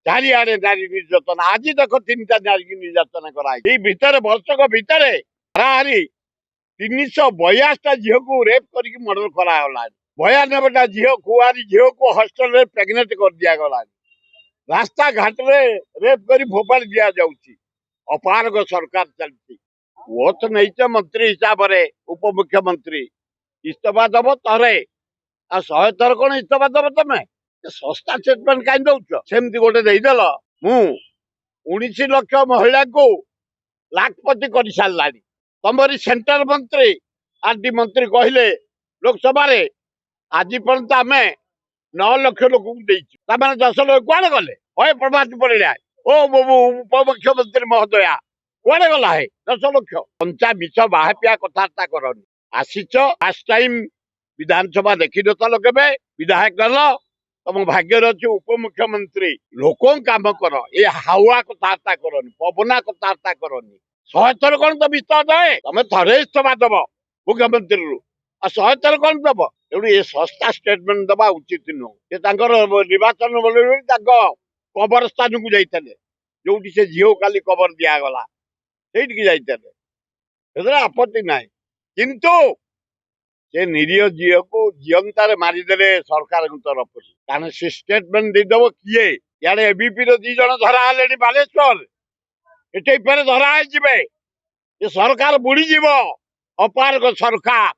ଚାରିଆଡେ ନାରୀ ନିର୍ଯାତନା। ଆଜି ଦେଖ 3ଟା ନାରୀ ନିର୍ଯାତନା କରାଯାଇଛି। ଏଇ ଭିତରେ ବର୍ଷକ ଭିତରେ ହାରାହାରି 382ଟା ଝିଅକୁ ରେପ୍ କରିକି ମର୍ଡର କରାଗଲାଣି। 92ଟା ଝିଅ କୁଆରୀ ଝିଅକୁ ହଷ୍ଟେଲରେ ପ୍ରେଗନେଣ୍ଟ କରିଦିଆଗଲାଣି। ରାସ୍ତା ଘାଟରେ ରେପ୍ କରି ଫୋପାଡ଼ି ଦିଆଯାଉଛି। ଅପାରଗ ସରକାର ଚାଲିଛି। ଓଥ ନେଇଛ ମନ୍ତ୍ରୀ ହିସାବରେ ଉପମୁଖ୍ୟମନ୍ତ୍ରୀ ଇସ୍ତଫା ଦବ ଥରେ ଆଉ 100 ଥର କଣ ଇସ୍ତଫା ଦବ ତମେ? ଶସ୍ତା ଷ୍ଟେଟମେଣ୍ଟ କାହିଁ ଦଉଛ? ସେମିତି ଗୋଟେ ଦେଇଦେଲ। ମୁଁ 19 ଲକ୍ଷ ମହିଳାଙ୍କୁ ଲାଖପତି କରିସାରିଲାଣି। ତମରି ସେଣ୍ଟର ମନ୍ତ୍ରୀ ଆର୍ଡି ମନ୍ତ୍ରୀ କହିଲେ ଲୋକସଭାରେ ଆଜି ପର୍ଯ୍ୟନ୍ତ ଆମେ 9 ଲକ୍ଷ ଲୋକଙ୍କୁ ଦେଇଛୁ। ତାମାନେ 10 ଲକ୍ଷ କୁଆଡେ ଗଲେ? ହଏ ପ୍ରଭାତ ପରିଡ଼ା ଓ ଉପମୁଖ୍ୟମନ୍ତ୍ରୀ ମହୋଦୟା କୁଆଡେ ଗଲା? ହେ 10 ଲକ୍ଷ କଞ୍ଚା ମିଛ ବାହାପିଆ କଥାବାର୍ତ୍ତା କରନି। ଆସିଛ ଫାର୍ଷ୍ଟ ଟାଇମ ବିଧାନସଭା ଦେଖିନଥିଲ କେବେ? ବିଧାୟକ ଗଲ ତମ ଭାଗ୍ୟରେ ଅଛି ଉପମୁଖ୍ୟମନ୍ତ୍ରୀ। ଲୋକଙ୍କ କାମ କର। ଏ ହାୱା କଥାବାର୍ତ୍ତା କରନି, ପବନା କଥାବାର୍ତ୍ତା କରନି। 100 ଥର କଣ ତ ଇସ୍ତଫା ଦେବେ? ତମେ ଥରେ ଇସ୍ତଫା ଦବ ମୁଖ୍ୟମନ୍ତ୍ରୀରୁ ଆଉ 100 ଥର କଣ ଦବ? ତେଣୁ ଏ ଶସ୍ତା ଷ୍ଟେଟମେଣ୍ଟ ଦବା ଉଚିତ ନୁହଁ। ସେ ତାଙ୍କର ନିର୍ବାଚନ ବୋଲି ତାଙ୍କ କବର ସ୍ଥାନକୁ ଯାଇଥିଲେ, ଯୋଉଠି ସେ ଝିଅ କାଲି କବର ଦିଆଗଲା ସେଇଠିକି ଯାଇଥିଲେ। ସେଥିରେ ଆପତ୍ତି ନାହିଁ, କିନ୍ତୁ ସେ ନିରୀହ ଝିଅକୁ ଜିଅନ୍ତାରେ ମାରିଦେଲେ ସରକାରଙ୍କ ତରଫରୁ। କାରଣ ସେ ଷ୍ଟେଟମେଣ୍ଟ ଦେଇଦବ କିଏ? ଇଆଡେ ଏବିପି ର 2 ଜଣ ଧରା ହେଲେଣି ବାଲେଶ୍ୱର, ଏଠି ଫେରେ ଧରା ହେଇଯିବେ। ଏ ସରକାର ବୁଡିଯିବ। ଅପାରଗ ସରକାର,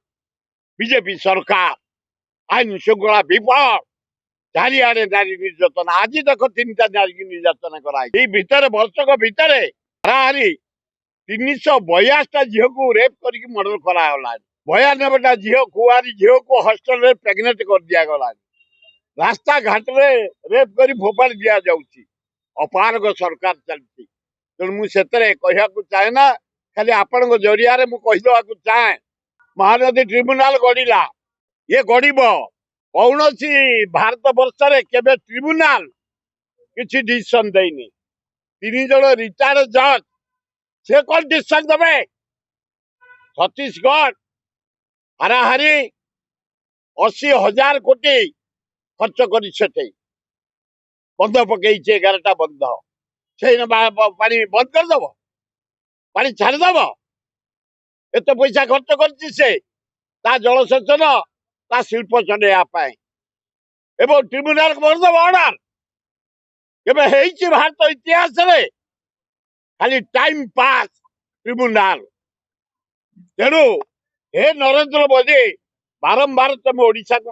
ବିଜେପି ସରକାର, ଆଇନ ଶୃଙ୍ଖଳା ବିପଦ, ଚାରିଆଡେ ନାରୀ ନିର୍ଯାତନା। ଆଜି ଦେଖ 3ଟା ନାରୀ ନିର୍ଯାତନା କରାଯାଇଛି। ଏଇ ଭିତରେ ବର୍ଷକ ଭିତରେ ହାରାହାରି 382ଟା ଝିଅକୁ ରେପ୍ କରିକି ମର୍ଡର କରାଗଲାଣି। 92ଟା ଝିଅ କୁଆରୀ ଝିଅକୁ ହଷ୍ଟେଲରେ ପ୍ରେଗନେଣ୍ଟ କରିଦିଆଗଲାଣି। ରାସ୍ତା ଘାଟରେ ରେପ୍ କରି ଫୋପାଡ଼ି ଦିଆଯାଉଛି। ଅପାରଗ ସରକାର ଚାଲିଛି। ତେଣୁ ମୁଁ ସେଥିରେ କହିବାକୁ ଚାହେଁ ନା, ଖାଲି ଆପଣଙ୍କ ଜରିଆରେ ମୁଁ କହିଦେବାକୁ ଚାହେଁ, ମହାନଦୀ ଟ୍ରିବ୍ୟୁନାଲ ଗଢିଲା, ଇଏ ଗଢିବ। କୌଣସି ଭାରତ ବର୍ଷରେ କେବେ ଟ୍ରିବ୍ୟୁନାଲ କିଛି ଡିସିସନ ଦେଇନି। 3 ଜଣ ରିଟାୟାର୍ଡ ଜଜ ସେ କଣ ଡିସିସନ ଦେବେ? ଛତିଶଗଡ଼ ହାରାହାରି 80,000 କୋଟି ଖର୍ଚ୍ଚ କରି ସେଠେଇ ବନ୍ଧ ପକେଇଛି। 11ଟା ବନ୍ଧ। ସେଇ ପାଣି ବନ୍ଦ କରିଦବ? ପାଣି ଛାଡ଼ିଦବ? ଏତେ ପଇସା ଖର୍ଚ୍ଚ କରିଛି ସେ, ତା ଜଳସେଚନ, ତା ଶିଳ୍ପ ଚଲେଇବା ପାଇଁ। ଏବଂ ଟ୍ରିବ୍ୟୁନାଲ କରିଦବ ଅର୍ଡର? କେବେ ହେଇଛି ଭାରତ ଇତିହାସରେ? ଖାଲି ଟାଇମ ପାସ୍ ଟ୍ରିବ୍ୟୁନାଲ। ତେଣୁ ହେ ନରେନ୍ଦ୍ର ମୋଦି, ବାରମ୍ବାର ତମେ ଓଡିଶାକୁ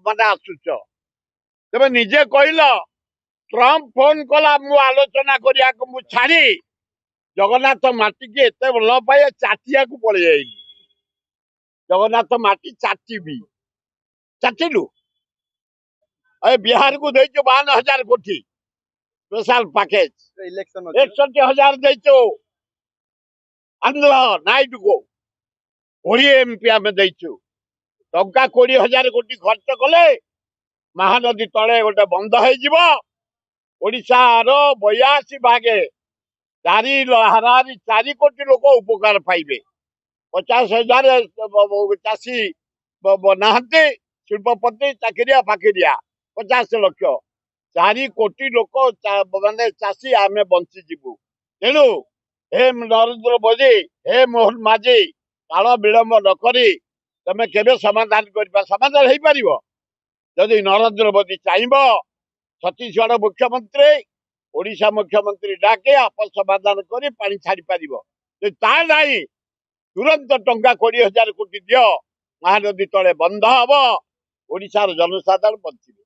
ମାନେ ଆସୁଛ। ତମେ ନିଜେ କହିଲ ଟ୍ରମ୍ପ ଫୋନ କଲା ମୁଁ ଆଲୋଚନା କରିବାକୁ, ମୁଁ ଛାଡି ଜଗନ୍ନାଥ ମାଟିକି ଏତେ ଭଲ ପାଇ ଚାଟିବାକୁ ପଳେଇ ଯାଇଲି। ଜଗନ୍ନାଥ ମାଟି ଚାଟିବି, ଚାଟିଲୁ। ବିହାରକୁ ଦେଇଛୁ 52,000 କୋଟି ସ୍ପେଶାଲ ପ୍ୟାକେଜ। 61,000 ଦେଇଛୁ ଆନ୍ଧ୍ର ନାଇଡୁକୁ। 20 MP ଆମେ ଦେଇଛୁ। ଟଙ୍କା 20,000 କୋଟି ଖର୍ଚ୍ଚ କଲେ ମହାନଦୀ ତଳେ ଗୋଟେ ବନ୍ଧ ହେଇଯିବ। ଓଡିଶାର 82 ଭାଗେ ହାରାହାରି 4 କୋଟି ଲୋକ ଉପକାର ପାଇବେ। 50,000 ଚାଷୀ ନାହାନ୍ତି, ଶିଳ୍ପପତି, ଚାକିରିଆ ଫାକିରିଆ 50 ଲକ୍ଷ। 4 କୋଟି ଲୋକ ମାନେ ଚାଷୀ, ଆମେ ବଞ୍ଚିଯିବୁ। ତେଣୁ ହେ ନରେନ୍ଦ୍ର ମୋଦି, ହେ ମୋହନ ମାଝୀ, କାଳ ବିଳମ୍ବ ନ କରି ତମେ କେବେ ସମାଧାନ କରିପାରିବ? ସମାଧାନ ହେଇପାରିବ ଯଦି ନରେନ୍ଦ୍ର ମୋଦି ଚାହିଁବ। ଛତିଶଗଡ଼ ମୁଖ୍ୟମନ୍ତ୍ରୀ, ଓଡିଶା ମୁଖ୍ୟମନ୍ତ୍ରୀ ଡାକେ ଆପୋଷ ସମାଧାନ କରି ପାଣି ଛାଡି ପାରିବ। ତା ନାହିଁ ତୁରନ୍ତ ଟଙ୍କା 20,000 କୋଟି ଦିଅ, ମହାନଦୀ ତଳେ ବନ୍ଧ ହବ, ଓଡିଶାର ଜନସାଧାରଣ ବଞ୍ଚିବେ।